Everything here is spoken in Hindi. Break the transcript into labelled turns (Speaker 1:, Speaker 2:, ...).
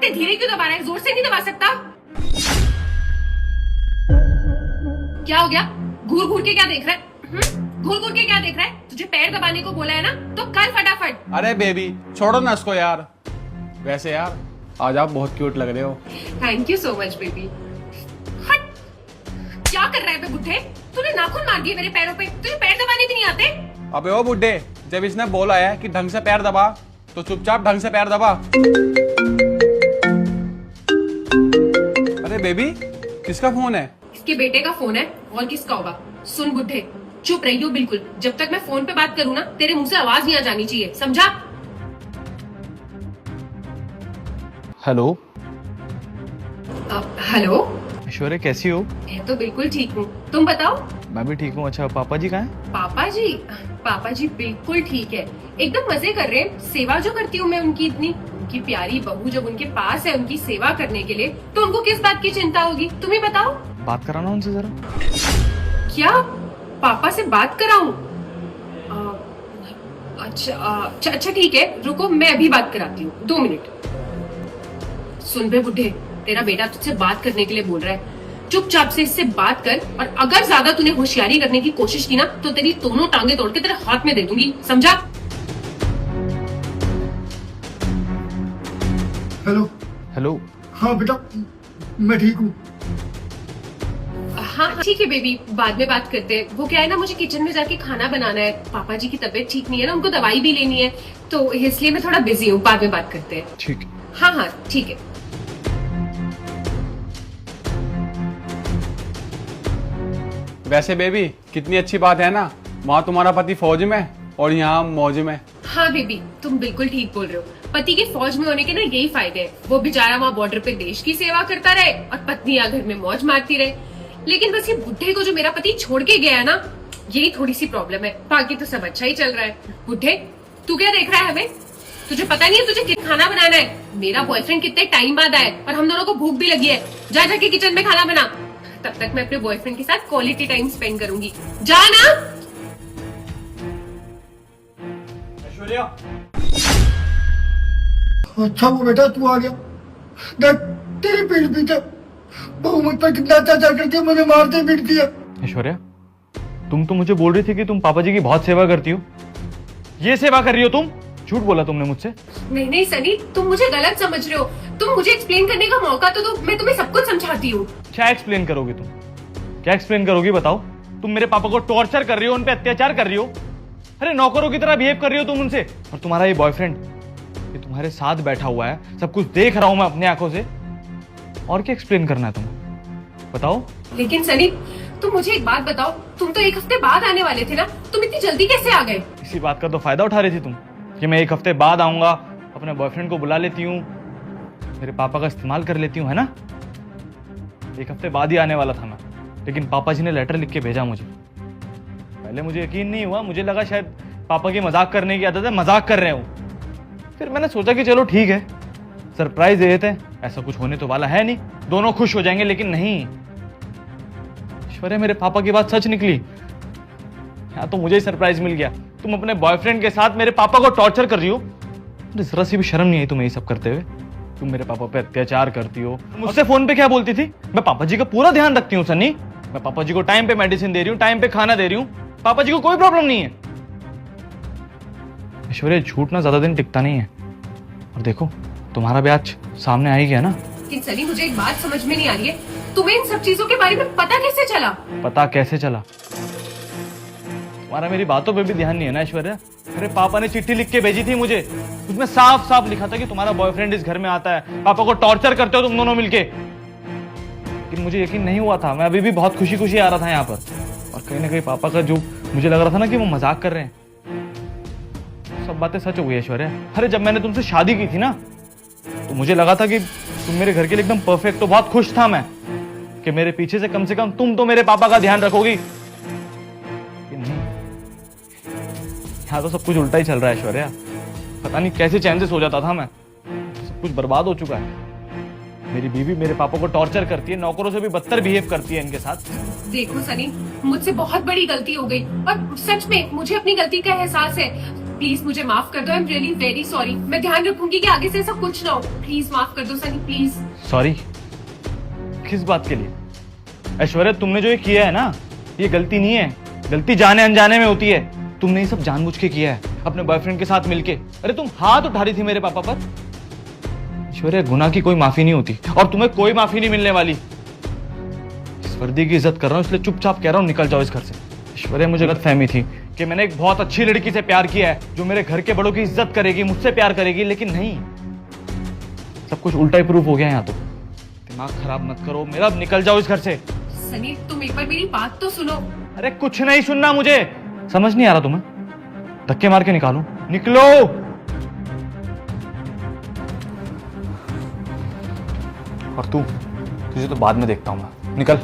Speaker 1: इतने धीरे क्यों दबा रहा है? जोर से नहीं दबा सकता? क्या हो गया? घूर घूर के क्या देख रहा है? घूर घूर के क्या देख रहा है? तुझे पैर दबाने को बोला है ना, तो कर फटाफट।
Speaker 2: अरे बेबी छोड़ो ना उसको यार। वैसे यार आज आप बहुत क्यूट लग रहे हो।
Speaker 1: Thank you so much baby. हट, क्या कर रहा है बे बुड्ढे? तूने नाखून मार दिए मेरे पैरों पे। तुझे पैर दबाने भी नहीं आते?
Speaker 2: अबे ओ बुड्ढे, जब इसने बोला है कि ढंग से पैर दबा तो चुपचाप ढंग से पैर दबा। अरे बेबी किसका फोन है?
Speaker 1: इसके बेटे का फोन है, और किसका होगा? सुन बुड्ढे, चुप रही हो बिल्कुल। जब तक मैं फोन पे बात करूँ ना, तेरे मुंह से आवाज नहीं आ जानी चाहिए, समझा?
Speaker 3: Hello
Speaker 1: hello.
Speaker 3: ऐश्वर्या कैसी हो?
Speaker 1: मैं तो बिल्कुल ठीक हूँ, तुम बताओ।
Speaker 3: मैं भी ठीक हूँ। अच्छा पापा जी कहाँ हैं?
Speaker 1: पापा जी बिल्कुल ठीक है, एकदम मजे कर रहे हैं। सेवा जो करती हूँ मैं उनकी, इतनी उनकी प्यारी बहू जब उनके पास है उनकी सेवा करने के लिए, तो उनको किस बात की चिंता होगी? तुम्हें बताओ।
Speaker 3: बात कराना उनसे जरा।
Speaker 1: क्या पापा से बात कराऊं? अच्छा ठीक है, रुको मैं अभी बात कराती हूँ, 2 मिनट। सुन बे बुड्ढे, तेरा बेटा तुझसे बात करने के लिए बोल रहा है। चुपचाप से इससे बात कर, और अगर ज्यादा तूने होशियारी करने की कोशिश की ना, तो तेरी दोनों टांगे तोड़ के तेरे हाथ में दे दूंगी, समझा?
Speaker 4: हेलो।
Speaker 3: हेलो।
Speaker 4: हाँ बेटा, मैं ठीक हूँ।
Speaker 1: हाँ ठीक है बेबी, बाद में बात करते हैं। वो क्या है ना, मुझे किचन में जाके खाना बनाना है। पापा जी की तबीयत ठीक नहीं है ना, उनको दवाई भी लेनी है, तो इसलिए मैं थोड़ा बिजी हूँ। बाद में बात करते हैं।
Speaker 3: ठीक।
Speaker 1: हाँ ठीक है।
Speaker 2: वैसे बेबी कितनी अच्छी बात है ना, वहाँ तुम्हारा पति फौज में और यहाँ मौज में।
Speaker 1: हाँ बेबी, तुम बिल्कुल ठीक बोल रहे हो। पति के फौज में होने के ना यही फायदे हैं। वो बेचारा वहाँ बॉर्डर पे देश की सेवा करता रहे, और पत्नी यहाँ घर में मौज मारती रहे। लेकिन बस ये बुड्ढे को जो मेरा पति छोड़ के गया है ना, यही थोड़ी सी प्रॉब्लम है। बाकी तो सब अच्छा ही चल रहा है। बुड्ढे, तू क्या देख रहा है हमें? तुझे पता नहीं है तुझे खाना बनाना है? मेरा बॉयफ्रेंड कितने टाइम बाद आया, और हम दोनों को भूख भी लगी है। जा जाके किचन में खाना बना। तब तक मैं अपने बॉयफ्रेंड के साथ क्वालिटी टाइम स्पेंड करूंगी। जा ना।
Speaker 2: ऐश्वर्या
Speaker 4: अच्छा वो बेटा तू आ गया। देख तेरे पीठ पीछे बहू मुझ पर कितना अत्याचार करके मुझे मारते पीट दिया।
Speaker 3: ऐश्वर्या तुम तो मुझे बोल रही थी कि तुम पापा जी की बहुत सेवा करती हो। ये सेवा कर रही हो तुम? झूठ बोला तुमने मुझसे।
Speaker 1: नहीं सनी, तुम मुझे गलत समझ रहे हो। तुम मुझे एक्सप्लेन करने का मौका तो दो, मैं तुम्हें सब कुछ समझाती हूँ।
Speaker 3: क्या एक्सप्लेन करोगी तुम? क्या एक्सप्लेन करोगी बताओ? तुम मेरे पापा को टॉर्चर कर रही हो, उन पे अत्याचार कर रही हो। अरे नौकरों की तरह बिहेव कर रही हो तुम उनसे। और तुम्हारा ये बॉयफ्रेंड, ये तुम्हारे साथ बैठा हुआ है, सब कुछ देख रहा हूं मैं अपनी आंखों से। और क्या एक्सप्लेन करना है तुम्हें, बताओ।
Speaker 1: लेकिन सनी, तुम मुझे एक बात बताओ, तुम तो 1 हफ्ते बाद आने वाले थे ना, तुम इतनी जल्दी कैसे आ गए?
Speaker 3: इसी बात का तो फायदा उठा रही थी तुम, कि मैं 1 हफ्ते बाद आऊंगा, अपने बॉयफ्रेंड को बुला लेती हूँ, मेरे पापा का इस्तेमाल कर लेती हूँ, है ना? 1 हफ्ते बाद ही आने वाला था मैं, लेकिन पापा जी ने लेटर लिख के भेजा मुझे। पहले मुझे यकीन नहीं हुआ, मुझे लगा शायद पापा की मजाक करने की आदत है, मजाक कर रहे हो। फिर मैंने सोचा कि चलो ठीक है, सरप्राइज दे देते हैं, ऐसा कुछ होने तो वाला है नहीं, दोनों खुश हो जाएंगे। लेकिन नहीं ऐश्वर्या, मेरे पापा की बात सच निकली। यहाँ तो मुझे ही सरप्राइज मिल गया। तुम अपने बॉयफ्रेंड के साथ मेरे पापा को टॉर्चर कर रही हो। जरा सी भी शर्म नहीं आई तुम्हें ये सब करते हुए? तुम मेरे पापा पे अत्याचार करती हो। मुझसे फोन पे क्या बोलती थी? मैं पापा जी का पूरा ध्यान रखती हूँ सन्नी, मैं पापा जी को टाइम पे मेडिसिन दे रही हूँ, टाइम पे खाना दे रही हूँ, पापा जी को कोई प्रॉब्लम नहीं है। ऐश्वर्या झूठ ना ज्यादा दिन टिकता नहीं है। और देखो तुम्हारा भी आज सामने आ ही गया ना।
Speaker 1: लेकिन सनी, मुझे एक बात समझ में नहीं आ रही है, तुम्हें इन सब चीजों के बारे में पता कैसे चला?
Speaker 3: पता कैसे चला? तुम्हारा मेरी बातों पे भी ध्यान नहीं है ना ऐश्वर्या। मेरे पापा ने चिट्ठी लिख के भेजी थी मुझे, उसमें साफ साफ लिखा था कि तुम्हारा बॉयफ्रेंड इस घर में आता है, पापा को टॉर्चर करते हो तुम दोनों मिलके। लेकिन मुझे यकीन नहीं हुआ था, मैं अभी भी बहुत खुशी खुशी आ रहा था यहाँ पर, और कहीं ना कहीं पापा का जो मुझे लग रहा था ना कि वो मजाक कर रहे हैं, सब बातें सच हो गई ऐश्वर्या। अरे जब मैंने तुमसे शादी की थी ना, तो मुझे लगा था कि तुम मेरे घर के लिए एकदम परफेक्ट, तो बहुत खुश था मैं कि मेरे पीछे से कम तुम तो मेरे पापा का ध्यान रखोगी। यहाँ तो सब कुछ उल्टा ही चल रहा है ऐश्वर्या। पता नहीं कैसे चैन से सो जाता था मैं, सब कुछ बर्बाद हो चुका है। मेरी बीवी मेरे पापा को टॉर्चर करती है, नौकरों से भी बदतर बिहेव करती है इनके साथ।
Speaker 1: देखो सनी, मुझसे बहुत बड़ी गलती हो गई, और सच में मुझे अपनी गलती का एहसास है। प्लीज मुझे माफ कर दो। I am really very sorry. मैं ध्यान रखूंगी कि आगे से ऐसा कुछ ना हो। प्लीज माफ कर दो सनी, प्लीज।
Speaker 3: सॉरी किस बात के लिए? ऐश्वर्या तुमने जो ये किया है ना, ये गलती नहीं है, गलती जाने अनजाने में होती है। तुमने ये सब जानबूझ के किया है अपने बॉयफ्रेंड के साथ मिलके। अरे तुम हाथ उठा रही थी मेरे पापा पर। ऐश्वर्या गुनाह की कोई माफी नहीं होती और तुम्हें कोई माफी नहीं मिलने वाली। इस वर्दी की इज्जत कर रहा हूं इसलिए चुपचाप कह रहा हूं निकल जाओ इस घर से। ऐश्वर्या मुझे गलतफहमी थी कि मैंने एक बहुत अच्छी लड़की से प्यार किया है जो मेरे घर के बड़ों की इज्जत करेगी, मुझसे प्यार करेगी, लेकिन नहीं, सब कुछ उल्टा ही प्रूफ हो गया यहाँ तो। दिमाग खराब मत करो मेरा, अब निकल जाओ इस घर से।
Speaker 1: सनी तुम एक बार मेरी बात तो सुनो।
Speaker 3: अरे कुछ नहीं सुनना मुझे, समझ नहीं आ रहा तुम्हें? धक्के मार के निकालो, निकलो। और तू, तुझे तो बाद में देखता हूं मैं, निकल।